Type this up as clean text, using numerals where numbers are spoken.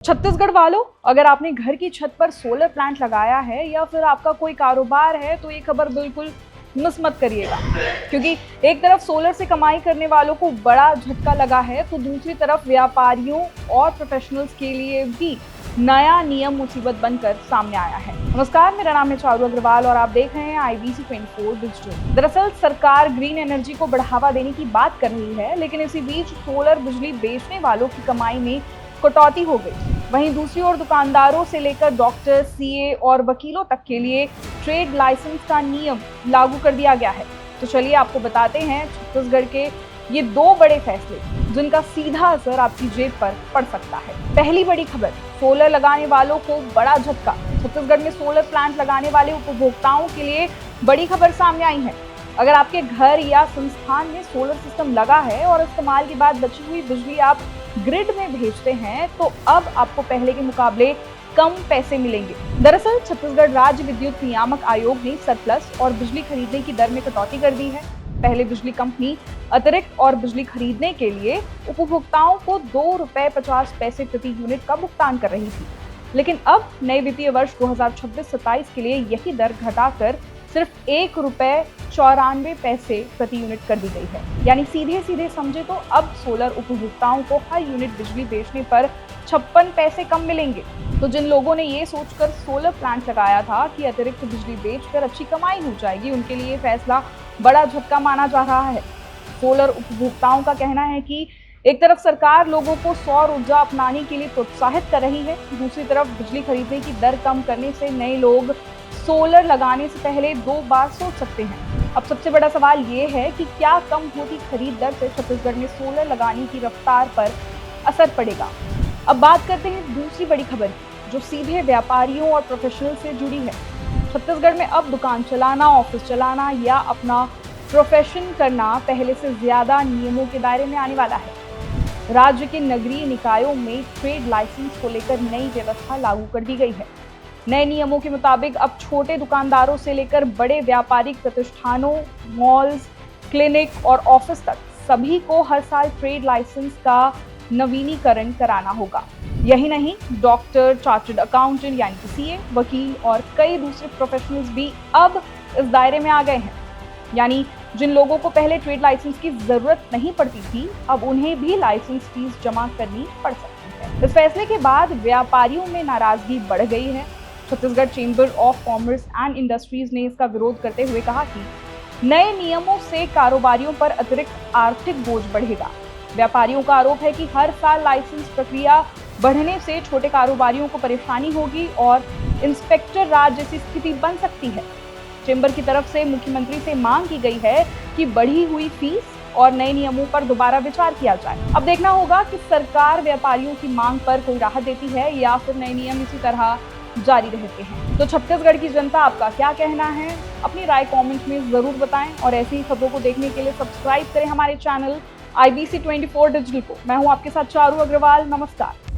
छत्तीसगढ़ वालों, अगर आपने घर की छत पर सोलर प्लांट लगाया है या फिर आपका कोई कारोबार है तो ये खबर बिल्कुल मिस मत करिएगा, क्योंकि एक तरफ सोलर से कमाई करने वालों को बड़ा झटका लगा है तो दूसरी तरफ व्यापारियों और प्रोफेशनल्स के लिए भी नया नियम मुसीबत बनकर सामने आया है। नमस्कार, मेरा नाम है चारू अग्रवाल और आप देख रहे हैं IBC 24 डिजिटल। दरअसल सरकार ग्रीन एनर्जी को बढ़ावा देने की बात कर रही है, लेकिन इसी बीच सोलर बिजली बेचने वालों की कमाई में कटौती हो गई। वहीं दूसरी ओर दुकानदारों से लेकर डॉक्टर, CA और वकीलों तक के लिए ट्रेड लाइसेंस का नियम लागू कर दिया गया है। तो चलिए आपको बताते हैं छत्तीसगढ़ के ये दो बड़े फैसले जिनका सीधा असर आपकी जेब पर पड़ सकता है। पहली बड़ी खबर, सोलर लगाने वालों को बड़ा झटका। छत्तीसगढ़ में सोलर प्लांट लगाने वाले उपभोक्ताओं के लिए बड़ी खबर सामने आई है। अगर आपके घर या संस्थान में सोलर सिस्टम लगा है और इस्तेमाल के बाद बची हुई बिजली आप ग्रिड में भेजते हैं तो अब आपको पहले के मुकाबले कम पैसे मिलेंगे। दरअसल छत्तीसगढ़ राज्य विद्युत नियामक आयोग ने सरप्लस और बिजली खरीदने की दर में कटौती कर दी है। पहले बिजली कंपनी अतिरिक्त और बिजली खरीदने के लिए उपभोक्ताओं को ₹2.50 प्रति यूनिट का भुगतान कर रही थी, लेकिन अब नए वित्तीय वर्ष 2026-27 के लिए यही दर घटाकर सिर्फ ₹1.94 प्रति यूनिट कर दी गई है। यानी सीधे सीधे समझे तो अब सोलर उपभोक्ताओं को हर यूनिट बिजली बेचने पर 56 पैसे कम मिलेंगे। तो जिन लोगों ने ये सोचकर सोलर प्लांट लगाया था कि अतिरिक्त बिजली बेचकर अच्छी कमाई हो जाएगी, उनके लिए फैसला बड़ा झटका माना जा रहा है। सोलर उपभोक्ताओं का कहना है कि एक तरफ सरकार लोगों को सौर ऊर्जा अपनाने के लिए प्रोत्साहित कर रही है, दूसरी तरफ बिजली खरीदने की दर कम करने से नए लोग सोलर लगाने से पहले 2 बार सोच सकते हैं। अब सबसे बड़ा सवाल ये है कि क्या कम होती खरीद दर से छत्तीसगढ़ में सोलर लगाने की रफ्तार पर असर पड़ेगा। अब बात करते हैं दूसरी बड़ी खबर की, जो सीधे व्यापारियों और प्रोफेशनल से जुड़ी है। छत्तीसगढ़ में अब दुकान चलाना, ऑफिस चलाना या अपना प्रोफेशन करना पहले से ज्यादा नियमों के दायरे में आने वाला है। राज्य के नगरीय निकायों में ट्रेड लाइसेंस को लेकर नई व्यवस्था लागू कर दी गई है। नए नियमों के मुताबिक अब छोटे दुकानदारों से लेकर बड़े व्यापारिक प्रतिष्ठानों, मॉल्स, क्लिनिक और ऑफिस तक सभी को हर साल ट्रेड लाइसेंस का नवीनीकरण कराना होगा। यही नहीं, डॉक्टर, चार्टर्ड अकाउंटेंट यानी कि CA, वकील और कई दूसरे प्रोफेशनल्स भी अब इस दायरे में आ गए हैं। यानी जिन लोगों को पहले ट्रेड लाइसेंस की जरूरत नहीं पड़ती थी, अब उन्हें भी लाइसेंस फीस जमा करनी पड़ सकती है। इस फैसले के बाद व्यापारियों में नाराजगी बढ़ गई है। Chhattisgarh chamber of commerce and industries ने इसका विरोध करते हुए कहा कि नए नियमों से कारोबारियों पर अतिरिक्त आर्थिक बोझ बढ़ेगा। व्यापारियों का आरोप है कि हर साल लाइसेंस प्रक्रिया बढ़ने से छोटे कारोबारियों को परेशानी होगी और इंस्पेक्टर राज जैसी स्थिति बन सकती है। चेंबर की तरफ से मुख्यमंत्री से मांग की गई है कि बढ़ी हुई फीस और नए नियमों पर दोबारा विचार किया जाए। अब देखना होगा कि सरकार व्यापारियों की मांग पर कोई राहत देती है या फिर नए नियम इसी तरह जारी रहते हैं। तो छत्तीसगढ़ की जनता, आपका क्या कहना है? अपनी राय कमेंट में जरूर बताएं और ऐसी ही खबरों को देखने के लिए सब्सक्राइब करें हमारे चैनल IBC 24 डिजिटल को। मैं हूं आपके साथ चारू अग्रवाल। नमस्कार।